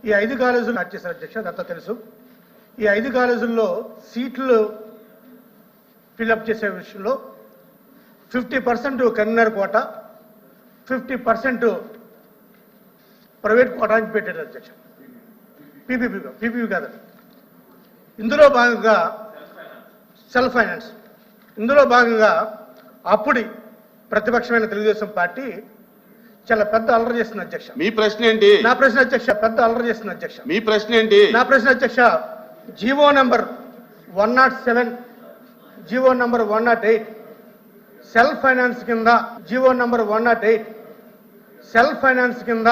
ఈ 5 కాలేజీలు స్టార్ట్ చేశారు అధ్యక్ష, అదంతా తెలుసు. ఈ 5 కాలేజీల్లో సీట్లు ఫిల్అప్ చేసే విషయంలో 50% కన్వీనర్ కోట, 50% ప్రైవేట్ కోటానికి పెట్టారు అధ్యక్ష. పీపీపీ కాదు. ఇందులో భాగంగా సెల్ఫ్ ఫైనాన్స్, ఇందులో భాగంగా అప్పుడి ప్రతిపక్షమైన తెలుగుదేశం పార్టీ చాలా పెద్ద అల్లరి చేస్తుంది అధ్యక్ష. మీ ప్రశ్న ఏంటి? నా ప్రశ్న అధ్యక్ష, పెద్ద అల్లరి చేస్తుంది అధ్యక్ష. మీ ప్రశ్న ఏంటి? నా ప్రశ్న అధ్యక్ష, GO number 107, GO number 108 self finance కింద, జీవో నంబర్ 108 సెల్ఫ్ ఫైనాన్స్ కింద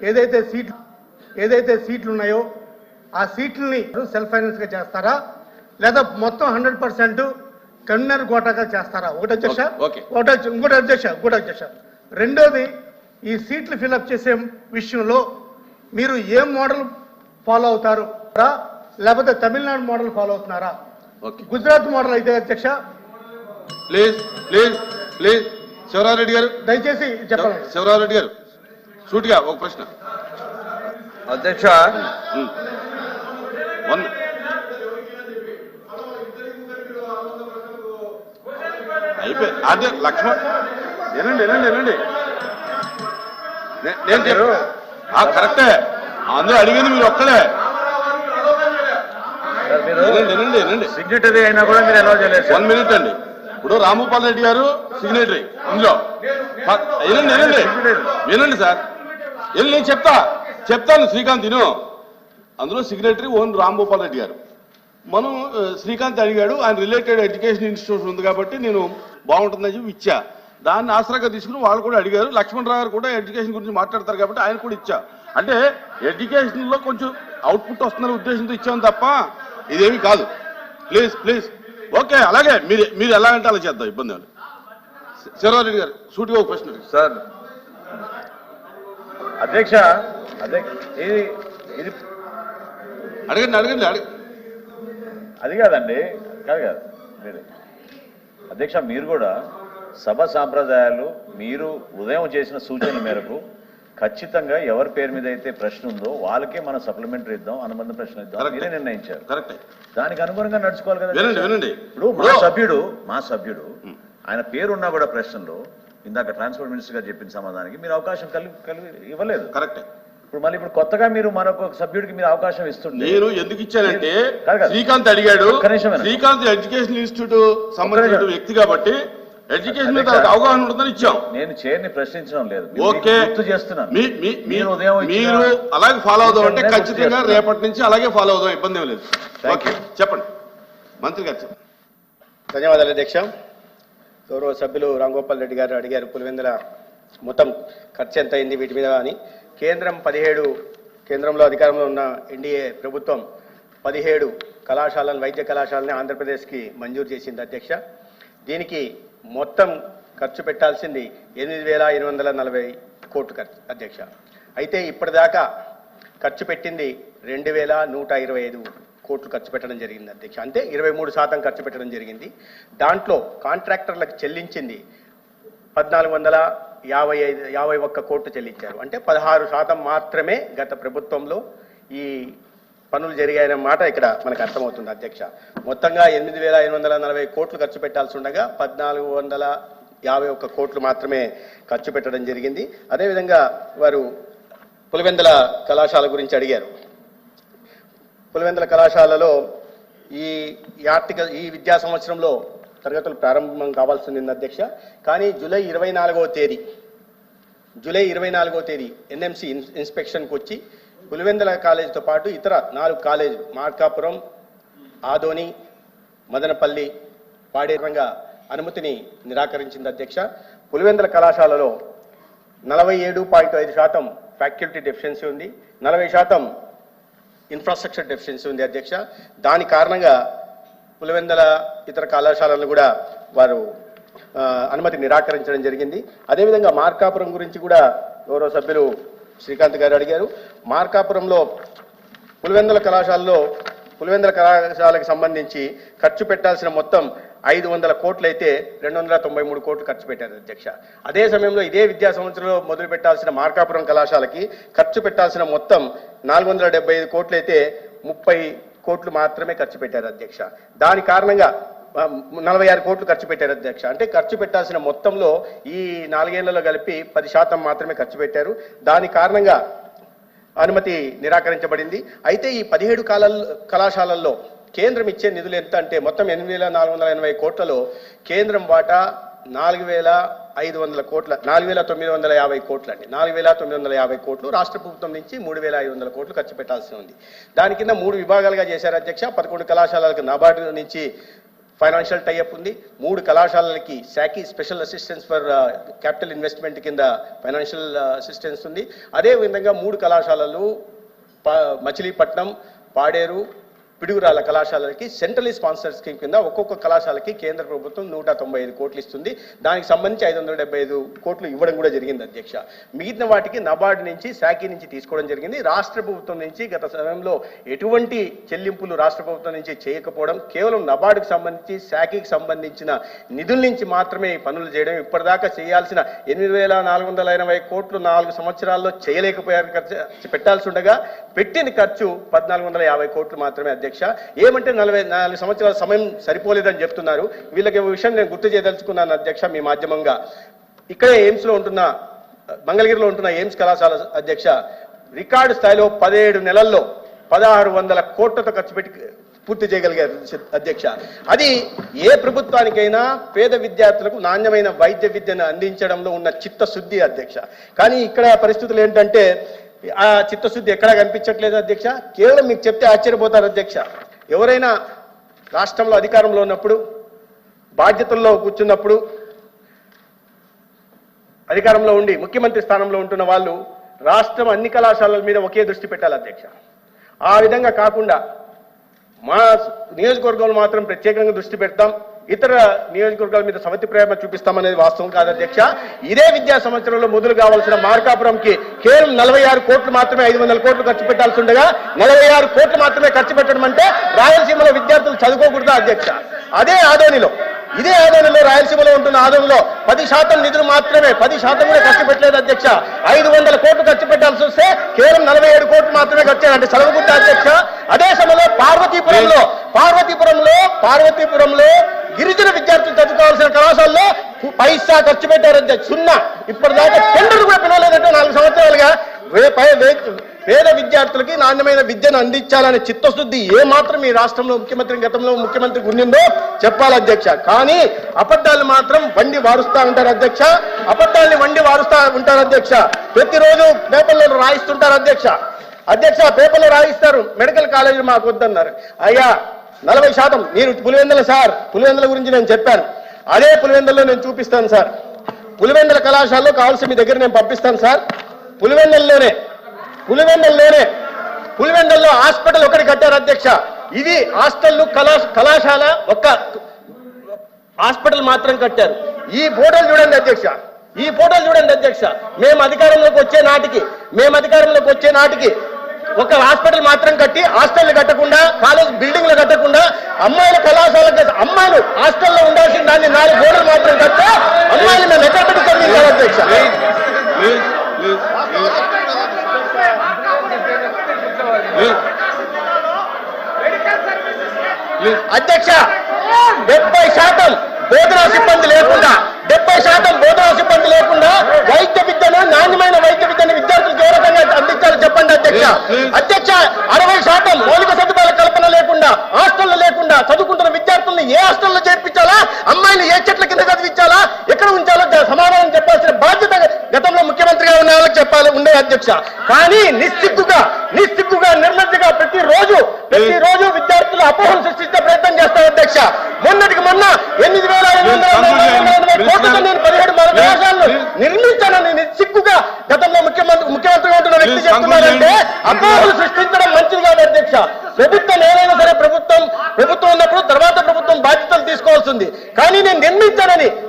ఏదైతే సీట్లు ఉన్నాయో ఆ సీట్లని సెల్ఫ్ ఫైనాన్స్ గా చేస్తారా లేదా మొత్తం 100% కన్వీనర్ కోటాగా చేస్తారా? ఒకటి అధ్యక్ష. ఇంకోటి అధ్యక్ష, రెండోది, ఈ సీట్లు ఫిల్అప్ చేసే విషయంలో మీరు ఏ మోడల్ ఫాలో అవుతారు, లేకపోతే తమిళనాడు మోడల్ ఫాలో అవుతున్నారా? గుజరాత్ మోడల్ అయితే అధ్యక్ష. ప్లీజ్ శివరారెడ్డి గారు దయచేసి చెప్పండి. శివరారెడ్డి గారు సూటిగా ఒక ప్రశ్న అధ్యక్ష. అయిపోయి అదే లక్ష్మణ్ వినండి నేను కరెక్టే, అందరూ అడిగింది మీరు ఒక్కడే. వినండి సిగ్నేటరీ అయినా కూడా మీరు ఎలా చేయలేదు. 1 మినిట్ అండి. ఇప్పుడు రామగోపాల్ రెడ్డి గారు సిగ్నేటరీ ఇందులో. వినండి సార్, నేను చెప్తాను శ్రీకాంత్ విను. అందులో సిగ్నేటరీ ఓన్ రామగోపాల్ రెడ్డి గారు. మనం శ్రీకాంత్ అడిగాడు, ఆయన రిలేటెడ్ ఎడ్యుకేషన్ ఇన్స్టిట్యూషన్ ఉంది కాబట్టి నేను బాగుంటుందని చెప్పి ఇచ్చా. దాన్ని ఆసరాగా తీసుకుని వాళ్ళు కూడా అడిగారు. లక్ష్మణరావు గారు కూడా ఎడ్యుకేషన్ గురించి మాట్లాడతారు కాబట్టి ఆయన కూడా ఇచ్చా. అంటే ఎడ్యుకేషన్లో కొంచెం అవుట్పుట్ వస్తుందనే ఉద్దేశంతో ఇచ్చాం తప్ప ఇదేమీ కాదు. ప్లీజ్ ఓకే, అలాగే మీరు ఎలా అంటే అలా చేద్దాం, ఇబ్బంది లేదు. శివరారెడ్డి గారు సూటిగా ఒక ప్రశ్న సార్. అధ్యక్ష ఇది అడగండి. అది కాదండి, కాదు. అధ్యక్ష, మీరు కూడా సభ సాంప్రదాయాలు, మీరు ఉదయం చేసిన సూచనల మేరకు ఖచ్చితంగా ఎవరి పేరు మీద అయితే ప్రశ్న ఉందో వాళ్ళకే మనం సప్లిమెంటరీ ఇద్దాం, అనుబంధ ప్రశ్న ఇద్దాం మీరే నిర్ణయించారు. కరెక్ట్. దానికి అనుగుణంగా నడుచుకోవాలి కదా. వినండి. ఇప్పుడు మా సభ్యుడు ఆయన పేరున్నా కూడా ప్రశ్నలో ఇందాక ట్రాన్స్పోర్ట్ మినిస్టర్ గారు చెప్పిన సమాధానానికి మీరు అవకాశం కలిగి ఇవ్వలేదు. కరెక్ట్. ఇప్పుడు కొత్తగా మీరు మరొక సభ్యుడికి మీరు అవకాశం ఇస్తుంటే నేను ఎందుకు ఇచ్చానంటే శ్రీకాంత్ అడిగాడు. శ్రీకాంత్ ఎడ్యుకేషన్ ఇన్స్టిట్యూట్ సంబంధించిన వ్యక్తి కాబట్టి ఎడ్యుకేషన్ మీద అవగాహన ఉంటుందని ఇచ్చాం. నేను చైర్ని ప్రశ్నించడం లేదు, ఓకే, గుర్తు చేస్తున్నాను. మీరు అలాగే ఫాలో అవుదాం అంటే ఖచ్చితంగా రేపటి నుంచి అలాగే ఫాలో అవుదాం, ఇబ్బంది ఏం లేదు. చెప్పండి మంత్రి గారు. ధన్యవాదాలు అధ్యక్ష. గౌరవ సభ్యులు రాంగోపాల్ రెడ్డి గారు అడిగారు పులివెందుల మొత్తం ఖర్చు ఎంత అయింది వీటి మీద అని. కేంద్రంలో అధికారంలో ఉన్న ఎన్డీఏ ప్రభుత్వం 17 కళాశాలను, వైద్య కళాశాలని ఆంధ్రప్రదేశ్కి మంజూరు చేసింది అధ్యక్ష. దీనికి మొత్తం ఖర్చు పెట్టాల్సింది 8,840 కోట్లు అధ్యక్ష. అయితే ఇప్పటిదాకా ఖర్చు పెట్టింది 2,125 కోట్లు ఖర్చు పెట్టడం జరిగింది అధ్యక్ష. అంటే 23% ఖర్చు పెట్టడం జరిగింది. దాంట్లో కాంట్రాక్టర్లకు చెల్లించింది 1,451 కోట్లు చెల్లించారు. అంటే 16% మాత్రమే గత ప్రభుత్వంలో ఈ పనులు జరిగాయన్న మాట ఇక్కడ మనకు అర్థమవుతుంది అధ్యక్ష. మొత్తంగా 8,840 కోట్లు ఖర్చు పెట్టాల్సి ఉండగా 1,451 కోట్లు మాత్రమే ఖర్చు పెట్టడం జరిగింది. అదేవిధంగా వారు పులివెందుల కళాశాల గురించి అడిగారు. పులివెందుల కళాశాలలో ఈ విద్యా సంవత్సరంలో తరగతులు ప్రారంభం కావాల్సింది అధ్యక్ష. కానీ జూలై 24వ తేదీ ఎన్ఎంసి ఇన్స్పెక్షన్కి వచ్చి పులివెందుల కాలేజీతో పాటు ఇతర 4 కాలేజీలు మార్కాపురం, ఆదోని, మదనపల్లి, పాడేరంగా అనుమతిని నిరాకరించింది అధ్యక్ష. పులివెందుల కళాశాలలో 47.5% ఫ్యాకల్టీ డెఫిషియన్సీ ఉంది, 40% ఇన్ఫ్రాస్ట్రక్చర్ డెఫిషియన్సీ ఉంది అధ్యక్ష. దాని కారణంగా పులివెందుల ఇతర కళాశాలలను కూడా వారు అనుమతి నిరాకరించడం జరిగింది. అదేవిధంగా మార్కాపురం గురించి కూడా గౌరవ సభ్యులు శ్రీకాంత్ గారు అడిగారు. మార్కాపురంలో పులివెందుల కళాశాలకు సంబంధించి ఖర్చు పెట్టాల్సిన మొత్తం 500 కోట్లు అయితే 293 కోట్లు ఖర్చు పెట్టారు అధ్యక్ష. అదే సమయంలో ఇదే విద్యా సంవత్సరంలో మొదలు పెట్టాల్సిన మార్కాపురం కళాశాలకి ఖర్చు పెట్టాల్సిన మొత్తం 475 కోట్లు అయితే 30 కోట్లు మాత్రమే ఖర్చు పెట్టారు అధ్యక్ష. దాని కారణంగా 46 కోట్లు ఖర్చు పెట్టారు అధ్యక్ష. అంటే ఖర్చు పెట్టాల్సిన మొత్తంలో ఈ 4 ఏళ్లలో కలిపి 10% మాత్రమే ఖర్చు పెట్టారు. దాని కారణంగా అనుమతి నిరాకరించబడింది. అయితే ఈ 17 కళాశాలల్లో కేంద్రం ఇచ్చే నిధులు ఎంత అంటే మొత్తం 8,480 కోట్లలో కేంద్రం వాటా 4,500 కోట్ల 4,950 కోట్లు అండి. 4,950 కోట్లు, రాష్ట్ర ప్రభుత్వం నుంచి 3,500 కోట్లు ఖర్చు పెట్టాల్సి ఉంది. దాని కింద 3 విభాగాలుగా చేశారు అధ్యక్ష. 11 కళాశాలలకు నాబార్డు నుంచి ఫైనాన్షియల్ టైఅప్ ఉంది. 3 కళాశాలలకి శాఖీ special assistance for capital investment కింద ఫైనాన్షియల్ అసిస్టెన్స్ ఉంది. అదే విధంగా 3 కళాశాలలు మచిలీపట్నం, పాడేరు, పిడుగురాల కళాశాలలకి సెంట్రలీ స్పాన్సర్డ్ స్కీమ్ కింద ఒక్కొక్క కళాశాలకి కేంద్ర ప్రభుత్వం 195 కోట్లు ఇస్తుంది. దానికి సంబంధించి 575 కోట్లు ఇవ్వడం కూడా జరిగింది అధ్యక్ష. మిగిలిన వాటికి నబార్డు నుంచి, శాఖీ నుంచి తీసుకోవడం జరిగింది. రాష్ట్ర ప్రభుత్వం నుంచి గత సమయంలో ఎటువంటి చెల్లింపులు రాష్ట్ర ప్రభుత్వం నుంచి చేయకపోవడం, కేవలం నబార్డుకు సంబంధించి, శాఖీకి సంబంధించిన నిధుల నుంచి మాత్రమే ఈ పనులు చేయడం, ఇప్పటిదాకా చేయాల్సిన 8,480 కోట్లు 4 సంవత్సరాల్లో చేయలేకపోయారు. ఖర్చు పెట్టాల్సి ఉండగా పెట్టిన ఖర్చు 1,450 కోట్లు మాత్రమే అధ్యక్ష. ఏమంటే 44 సంవత్సరాల సమయం సరిపోలేదని చెప్తున్నారు. వీళ్ళకి విషయం నేను గుర్తు చేయదలుచుకున్నాను అధ్యక్ష మీ మాధ్యమంగా. ఇక్కడే ఎయిమ్స్ లో ఉంటున్న, మంగళగిరిలో ఉంటున్న ఎయిమ్స్ కళాశాల అధ్యక్ష రికార్డు స్థాయిలో 17 నెలల్లో 1,600 కోట్లతో ఖర్చు పెట్టి పూర్తి చేయగలిగారు అధ్యక్ష. అది ఏ ప్రభుత్వానికైనా పేద విద్యార్థులకు నాణ్యమైన వైద్య విద్యను అందించడంలో ఉన్న చిత్తశుద్ధి అధ్యక్ష. కానీ ఇక్కడ పరిస్థితులు ఏంటంటే ఆ చిత్తశుద్ధి ఎక్కడా కనిపించట్లేదు అధ్యక్ష. కేవలం మీకు చెప్తే ఆశ్చర్యపోతారు అధ్యక్ష. ఎవరైనా రాష్ట్రంలో అధికారంలో ఉన్నప్పుడు, బాధ్యతల్లో కూర్చున్నప్పుడు, అధికారంలో ఉండి ముఖ్యమంత్రి స్థానంలో ఉంటున్న వాళ్ళు రాష్ట్రం అన్ని కళాశాలల మీద ఒకే దృష్టి పెట్టాలి అధ్యక్ష. ఆ విధంగా కాకుండా మా నియోజకవర్గంలో మాత్రం ప్రత్యేకంగా దృష్టి పెడతాం, ఇతర నియోజకవర్గాల మీద సవతి ప్రేమ చూపిస్తామనేది వాస్తవం కాదు అధ్యక్ష. ఇదే విద్యా సంవత్సరంలో మొదలు కావాల్సిన మార్కాపురంకి కేవలం 46 కోట్లు మాత్రమే 500 కోట్లు ఖర్చు పెట్టాల్సి ఉండగా 46 కోట్లు మాత్రమే ఖర్చు పెట్టడం అంటే రాయలసీమలో విద్యార్థులు చదువుకోకూడదా అధ్యక్ష? అదే ఆదోనిలో, ఇదే ఆదోనిలో, రాయలసీమలో ఉంటున్న ఆదోనిలో 10% నిధులు మాత్రమే, 10% కూడా ఖర్చు పెట్టలేదు అధ్యక్ష. 500 కోట్లు ఖర్చు పెట్టాల్సి వస్తే కేవలం 47 కోట్లు మాత్రమే ఖర్చు అంటే చదవకూడదా అధ్యక్ష? అదే సమయంలో పార్వతీపురంలో గిరిజన విద్యార్థులు చదువుకోవాల్సిన కళాశాలలో పైసా ఖర్చు పెట్టారు అధ్యక్ష. 0. ఇప్పటిదాకా టెండర్ కూడా పిలవలేదంటే 4 సంవత్సరాలుగా పేద విద్యార్థులకి నాణ్యమైన విద్యను అందించాలనే చిత్తశుద్ధి ఏ మాత్రం ఈ రాష్ట్రంలో గతంలో ముఖ్యమంత్రికి ఉండిందో చెప్పాలి అధ్యక్ష. కానీ అబద్ధాలు మాత్రం వండి వారుస్తా ఉంటారు అధ్యక్ష. అబద్ధాలని వండి వారుస్తా ఉంటారు అధ్యక్ష. ప్రతిరోజు పేపర్లలో రాయిస్తుంటారు అధ్యక్ష. పేపర్లో రాయిస్తారు, మెడికల్ కాలేజీలు మాకు వద్దన్నారు. అయ్యా 40% మీరు పులివెందుల గురించి నేను చెప్పాను. అదే పులివెందుల్లో నేను చూపిస్తాను సార్. పులివెందుల కళాశాలలో కావాల్సి మీ దగ్గర నేను పంపిస్తాను సార్. పులివెందుల్లో హాస్పిటల్ ఒకటి కట్టారు అధ్యక్ష. ఇది హాస్టల్ కళాశాల ఒక్క హాస్పిటల్ మాత్రం కట్టారు. ఈ ఫోటోలు చూడండి అధ్యక్ష. మేము అధికారంలోకి వచ్చే నాటికి ఒక హాస్పిటల్ మాత్రం కట్టి, హాస్టల్ కట్టకుండా, కాలేజ్ బిల్డింగ్లు కట్టకుండా, అమ్మాయిల కళాశాలకు అమ్మాయిలు హాస్టల్లో ఉండాల్సిన దాన్ని 4 గోడలు మాత్రం కట్టే అమ్మాయిలు మేము ఎక్కడ పెట్టి చదివించారు అధ్యక్ష. అధ్యక్ష 70% బోధనా సిబ్బంది లేకుండా, 70% బోధనా సిబ్బంది లేకుండా వైద్య విద్యను, నాణ్యమైన వైద్య విద్యను విద్యార్థులకు ఏ రకంగా అందించాలో చెప్పండి అధ్యక్ష. 60% మౌలిక సదుపాయాల కల్పన లేకుండా, హాస్టల్లో లేకుండా చదువుకుంటున్న విద్యార్థులను ఏ హాస్టల్లో చేర్పించాలా, అమ్మాయిలు ఏ చెట్ల కింద చదివించాలా, ఎక్కడ ఉంచాలో సమాధానం చెప్పాల్సిన బాధ్యత గతంలో ముఖ్యమంత్రిగా ఉన్న వాళ్ళకి చెప్పాలి ఉండే అధ్యక్ష. కానీ నిస్సిగ్గుగా నిర్లజ్జగా ప్రతిరోజు విద్యార్థులు అపోహలు సృష్టించే ప్రయత్నం చేస్తారు అధ్యక్ష. మొన్నటికి మొన్న 8,500 కోట్లతో నేను 17 కళాశాలను నిర్మించానని నిస్సిగ్గుగా గతంలో ముఖ్యమంత్రిగా ఉంటున్న వ్యక్తి చెప్తున్నారంటే అపోహలు సృష్టించడం మంచిది కాదు అధ్యక్ష. ప్రభుత్వం ఏదైనా సరే ప్రభుత్వం ఉన్నప్పుడు తర్వాత ప్రభుత్వం బాధ్యతలు తీసుకోవాల్సింది. కానీ నేను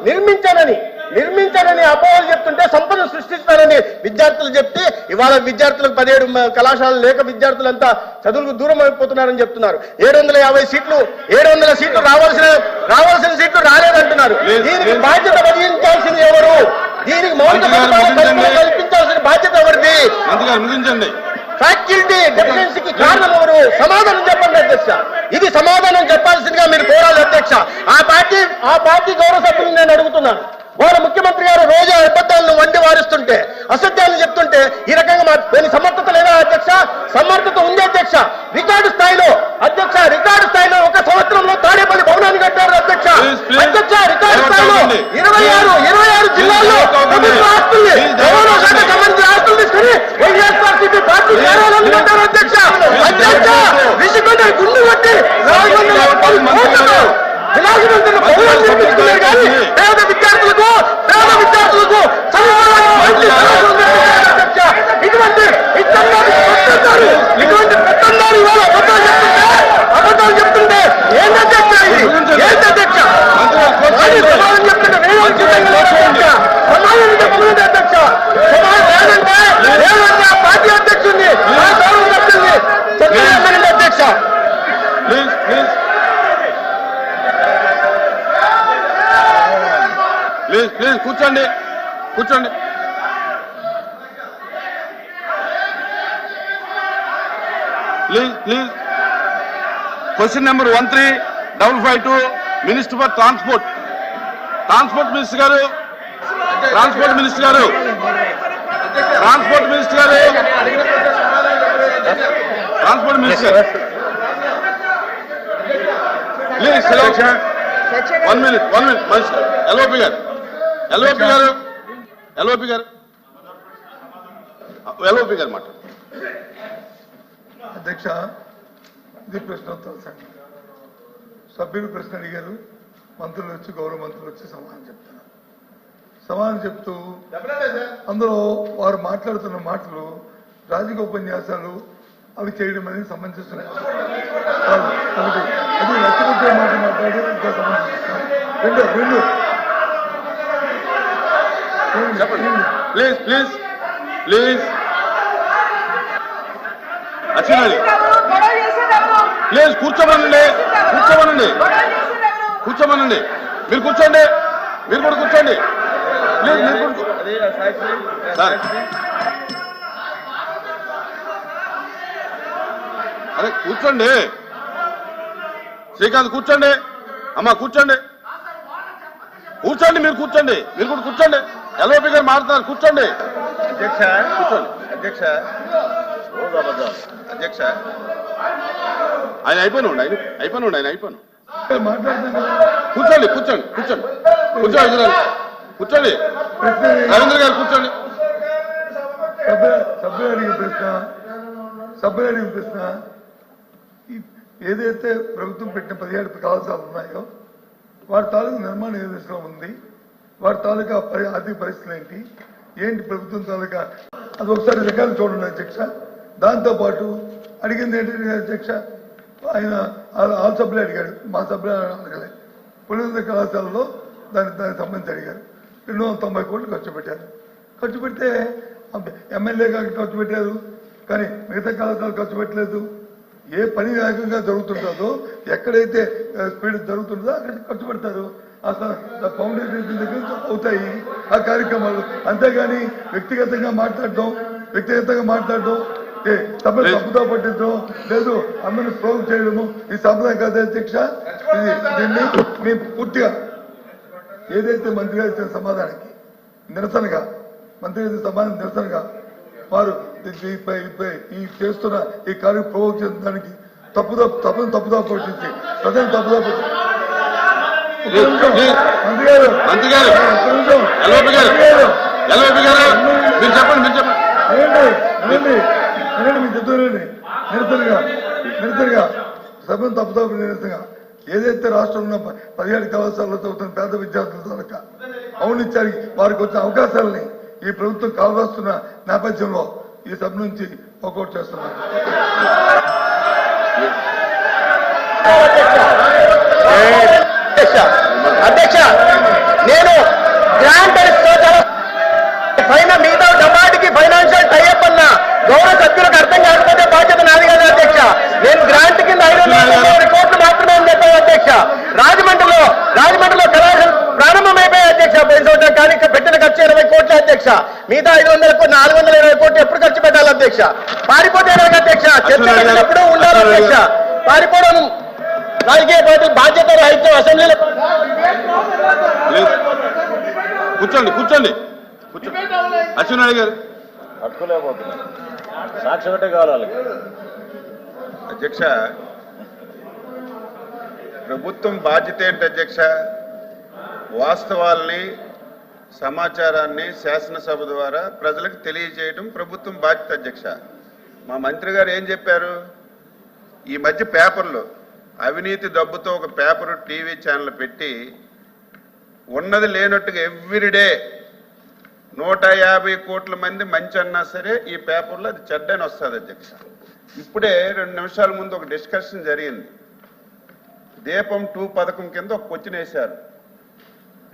నిర్మించానని నిర్మించాలని అపోహలు చెప్తుంటే సంపద సృష్టిస్తారని విద్యార్థులు చెప్తే ఇవాళ విద్యార్థులకు 17 కళాశాలలు లేక విద్యార్థులంతా చదువులకు దూరం అయిపోతున్నారని చెప్తున్నారు. 750 సీట్లు 700 సీట్లు రావాల్సిన సీట్లు రాలేదంటున్నారు. దీనికి బాధ్యత వహించాల్సింది ఎవరు? దీనికి మౌలిక సదుపాయాలు కల్పించాల్సిన బాధ్యత ఎవరిది? ముగించండి. ఫ్యాకల్టీ డెఫిషియన్సీకి కారణం ఎవరు? సమాధానం చెప్పండి అధ్యక్ష. ఇది సమాధానం చెప్పాల్సిందిగా మీరు కోరాలి అధ్యక్ష. ఆ పార్టీ గౌరవ సభ్యులు నేను అడుగుతున్నాను. వాళ్ళ ముఖ్యమంత్రి గారు రోజు అబద్ధాలను వండి వారిస్తుంటే, అసత్యాలను చెప్తుంటే ఈ రకంగా దీని సమర్థత లేదా అధ్యక్ష? సమర్థత ఉంది అధ్యక్ష. రికార్డు స్థాయిలో అధ్యక్ష, రికార్డు స్థాయిలో 1 సంవత్సరంలో తాడేపల్లి భవనాన్ని కట్టారు అధ్యక్ష. అధ్యక్ష, రికార్డు స్థాయిలో 26 జిల్లాల్లో ప్రభుత్వ ఆస్తుల్ని, రవాణా శాఖ సంబంధించిన ఆస్తులు తీసుకుని వైఎస్ఆర్సీపీ పార్టీ కార్యాలయాన్ని కట్టారు అధ్యక్ష. అధ్యక్ష, విసిగొండ గుండు కొట్టి 450 కోట్లతో విలాసవంతుల భవనాలు నిర్మించుకున్నారు కానీ పేద విద్యార్థులకు ఇటువంటి పెత్తందారు ఇవాళ అబద్ధాలు చెప్తుంటే ఏంటి అధ్యక్ష? ఏంటి అధ్యక్ష? సమాధానం చెప్తుంటే సమాధానం చెప్పలేదు అధ్యక్ష. లేదంటే ఆ పార్టీ అధ్యక్షుడిని, ఆ గౌరవ సభ్యుల్ని చెప్పండి అధ్యక్ష. ప్లీజ్ కూర్చోండి. Please. Question number 1355 minister for transport minister గారు ప్లీజ్. 1 minute. ఎల్ఓపి గారు మాట. అధ్యక్ష, ఇది ప్రశ్నోత్తర సంఘం. సభ్యులు ప్రశ్న అడిగారు, మంత్రులు వచ్చి గౌరవ మంత్రులు వచ్చి సమాధానం చెప్తూ అందులో వారు మాట్లాడుతున్న మాటలు రాజకీయ ఉపన్యాసాలు అవి చేయడం అనేది సమంజసం కాదు. అది నచ్చకొచ్చే మాట మాట్లాడి ఇంకా సమంజసం. రెండు ప్లీజ్ అచ్చినాలి. ప్లీజ్ కూర్చోమనండి. మీరు కూర్చోండి. మీరు కూడా కూర్చోండి. ప్లీజ్ మీరు సార్, అరే కూర్చోండి. శ్రీకాంత్ కూర్చోండి. అమ్మా కూర్చోండి. మీరు కూడా కూర్చోండి. ఎల్ఓపి గారు మాట్లాడుతున్నారు. కూర్చోండి. అధ్యక్ష ఆయన అయిపోయిన కూర్చోండి. రవీంద్ర గారు కూర్చోండి. సభ్యులు అడిగిన ప్రశ్న ఏదైతే ప్రభుత్వం పెట్టిన 17 కళాశాలలు ఉన్నాయో వారి తాలూకు నిర్మాణం ఏ దశలో ఉంది, వారి తాలూకా ఆర్థిక పరిస్థితులు ఏంటి ప్రభుత్వం తాలూకా అది ఒకసారి రికార్డు చూడండి అధ్యక్ష. దాంతోపాటు అడిగింది ఏంటంటే అధ్యక్ష, ఆయన ఆల్ సభ్యులు అడిగాడు, మా సభ్యులు అడగలేదు. పులివెందుల కళాశాలలో దానికి సంబంధించి అడిగారు. 290 కోట్లు ఖర్చు పెడితే ఎమ్మెల్యే గారికి ఖర్చు పెట్టారు, కానీ మిగతా కళాశాలలు ఖర్చు పెట్టలేదు. ఏ పని వేగంగా జరుగుతుంటుందో, ఎక్కడైతే స్పీడ్ జరుగుతుందో అక్కడ ఖర్చు పెడతారు. అసలు ఫౌండేషన్ దగ్గర అవుతాయి ఆ కార్యక్రమాలు. అంతేగాని వ్యక్తిగతంగా మాట్లాడడం సభ తప్పుతో పట్టించడం లేదు, అందరినీ ప్రోగ్ చేయడము ఈ సంప్రదాయం కాదు అధ్యక్ష. దీన్ని మేము పూర్తిగా ఏదైతే మంత్రి గారు ఇచ్చిన సమాధానానికి నిరసనగా వారు ఈ చేస్తున్న ఈ కార్యం ప్రోగ్ చేయడానికి తప్పుదో పట్టించి ప్రజలు తప్పుదో పట్టించి మంత్రి గారు నిరసనగా సభను తప్పుదో నిరసనగా ఏదైతే రాష్ట్రంలో 17 కళాశాలలో చదువుతున్న పేద విద్యార్థుల తాలూకా అవునిచ్చారికి వారికి వచ్చిన అవకాశాలని ఈ ప్రభుత్వం కావాల్సిన నేపథ్యంలో ఈ సభ నుంచి ఒకటి చేస్తున్నారు. అధ్యక్ష, నేను గ్రాంట్ మిగతా డమాటికి ఫైనాన్షియల్ టైఅప్ అన్న గౌరవ సభ్యులకు అర్థం కాకపోతే బాధ్యత నాది కదా అధ్యక్ష. నేను గ్రాంట్ కింద 550 కోట్లు మాత్రమే అని చెప్పాను అధ్యక్ష. రాజమండ్రిలో కళాశాల ప్రారంభమైపోయాయి అధ్యక్ష. 10 సంవత్సరాలు కానీ పెట్టిన ఖర్చు 20 కోట్ల అధ్యక్ష. మిగతా 420 కోట్లు ఎప్పుడు ఖర్చు పెట్టాలి అధ్యక్ష? పారిపోతే అధ్యక్ష. చర్చ పెట్టినప్పుడు ఉండాలి అధ్యక్ష. పారిపోవడం రాజకీయ పార్టీ బాధ్యత రాహిత్యం అసెంబ్లీలో. కూర్చోండి అచ్చెన్నాయుడు గారు. పట్టుకోలేకపోతున్నారు. సాక్షి ఒకటే కావాలి వాళ్ళకి. అధ్యక్ష, ప్రభుత్వం బాధ్యత ఏంటి అధ్యక్ష? వాస్తవాల్ని సమాచారాన్ని శాసనసభ ద్వారా ప్రజలకు తెలియజేయడం ప్రభుత్వం బాధ్యత అధ్యక్ష. మా మంత్రి గారు ఏం చెప్పారు? ఈ మధ్య పేపర్లో అవినీతి డబ్బుతో ఒక పేపరు టీవీ ఛానల్ పెట్టి ఉన్నది లేనట్టుగా ఎవ్రీడే 150 కోట్ల మంది మంచి అన్నా సరే ఈ పేపర్లో అది చెడ్డని వస్తుంది అధ్యక్ష. ఇప్పుడే 2 నిమిషాల ముందు ఒక డిస్కషన్ జరిగింది. దీపం 2 పథకం కింద ఒక క్వశ్చన్ వేశారు.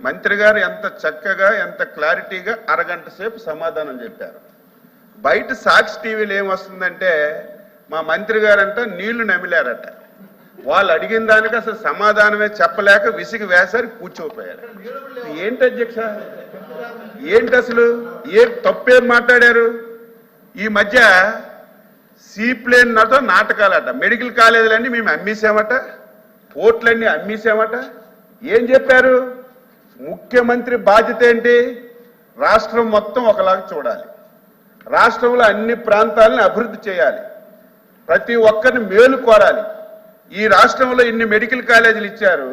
మంత్రి గారు ఎంత చక్కగా ఎంత క్లారిటీగా అరగంట సేపు సమాధానం చెప్పారు. బయట సాక్షి టీవీలో ఏమొస్తుందంటే మా మంత్రి గారంట నీళ్లు నమిలారట. వాళ్ళు అడిగిన దానికి అసలు సమాధానమే చెప్పలేక విసిగి వేసారి కూర్చోపోయారు. ఏంటి అధ్యక్ష? ఏంటి అసలు? తప్పేం మాట్లాడారు? ఈ మధ్య సీప్లేన్ నాతో నాటకాలట. మెడికల్ కాలేజీలన్నీ మేము అమ్మేసామట, పోర్ట్లన్నీ అమ్మేసామట. ఏం చెప్పారు? ముఖ్యమంత్రి బాధ్యత ఏంటి? రాష్ట్రం మొత్తం ఒకలాగా చూడాలి, రాష్ట్రంలో అన్ని ప్రాంతాలను అభివృద్ధి చేయాలి, ప్రతి ఒక్కరిని మేలు కోరాలి. ఈ రాష్ట్రంలో ఇన్ని మెడికల్ కాలేజీలు ఇచ్చారు.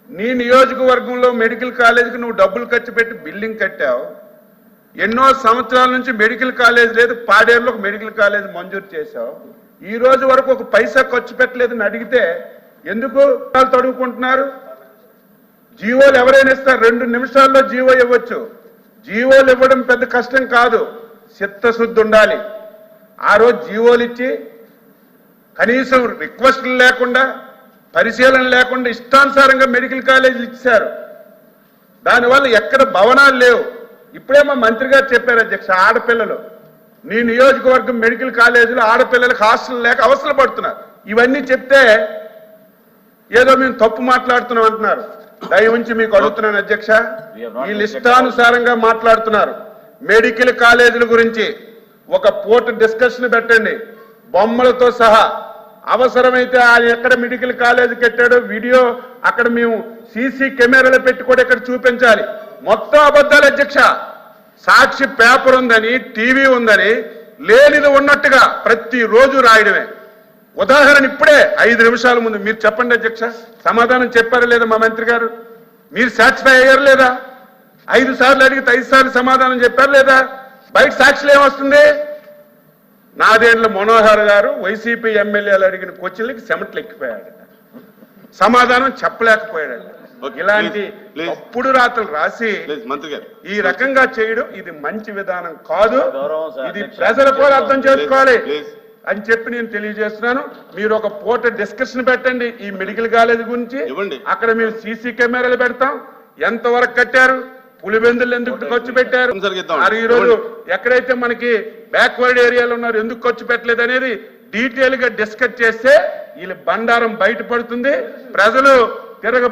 నీ నియోజకవర్గంలో మెడికల్ కాలేజీకి నువ్వు డబ్బులు ఖర్చు పెట్టి బిల్డింగ్ కట్టావు. ఎన్నో సంవత్సరాల నుంచి మెడికల్ కాలేజ్ లేదు. పాడేరులో ఒక మెడికల్ కాలేజ్ మంజూరు చేశావు. ఈ రోజు వరకు ఒక పైసా ఖర్చు పెట్టలేదని అడిగితే ఎందుకు తడుగుకుంటున్నారు? జీవోలు ఎవరైనా ఇస్తారు, 2 నిమిషాల్లో జీవో ఇవ్వచ్చు. జీవోలు ఇవ్వడం పెద్ద కష్టం కాదు, చిత్తశుద్ధి ఉండాలి. ఆ రోజు జీవోలు ఇచ్చి కనీసం రిక్వెస్ట్లు లేకుండా పరిశీలన లేకుండా ఇష్టానుసారంగా మెడికల్ కాలేజీలు ఇచ్చారు. దానివల్ల ఎక్కడ భవనాలు లేవు. ఇప్పుడే మా మంత్రి గారు చెప్పారు అధ్యక్ష, ఆడపిల్లలు నీ నియోజకవర్గం మెడికల్ కాలేజీలో ఆడపిల్లలకు హాస్టల్ లేక అవసరం పడుతున్నారు. ఇవన్నీ చెప్తే ఏదో మేము తప్పు మాట్లాడుతున్నాం అంటున్నారు. దయ ఉంచి మీకు అడుగుతున్నాను అధ్యక్ష, ఈ లిస్టానుసారంగా మాట్లాడుతున్నారు. మెడికల్ కాలేజీల గురించి ఒక పూట డిస్కషన్ పెట్టండి, బొమ్మలతో సహా. అవసరమైతే ఆయన ఎక్కడ మెడికల్ కాలేజ్ కట్టాడో వీడియో అక్కడ మేము సీసీ కెమెరాలు పెట్టి కూడా ఇక్కడ చూపించాలి. మొత్తం అబద్ధాలు అధ్యక్ష. సాక్షి పేపర్ ఉందని, టీవీ ఉందని లేనిది ఉన్నట్టుగా ప్రతిరోజు రాయడమే. ఉదాహరణ ఇప్పుడే 5 నిమిషాల ముందు మీరు చెప్పండి అధ్యక్ష, సమాధానం చెప్పారా లేదా మా మంత్రి గారు? మీరు సాటిస్ఫై అయ్యారు లేదా? 5 సార్లు అడిగితే 5 సార్లు సమాధానం చెప్పారు లేదా? బయట సాక్షులు ఏమొస్తుంది? నాదేండ్ల మనోహర్ గారు వైసీపీ ఎమ్మెల్యేలు అడిగిన క్వశ్చన్లకి చెమటలు ఎక్కిపోయాడు, సమాధానం చెప్పలేకపోయాడు. ఇలాంటి తప్పుడు రాతలు రాసి ఈ రకంగా చేయడం ఇది మంచి విధానం కాదు. ఇది ప్రజలు కూడా అర్థం చేసుకోవాలి అని చెప్పి నేను తెలియజేస్తున్నాను. మీరు ఒక పూట డిస్కషన్ పెట్టండి ఈ మెడికల్ కాలేజ్ గురించి. అక్కడ మేము సీసీ కెమెరాలు పెడతాం. ఎంతవరకు కట్టారు, పులివెందులు ఎందుకు ఖర్చు పెట్టారు, మరి ఈ రోజు ఎక్కడైతే మనకి బ్యాక్వర్డ్ ఏరియాలో ఉన్నారు ఎందుకు ఖర్చు పెట్టలేదు అనేది డీటెయిల్ గా డిస్కస్ చేస్తే వీళ్ళ బండారం బయటపడుతుంది. ప్రజలు తిరగ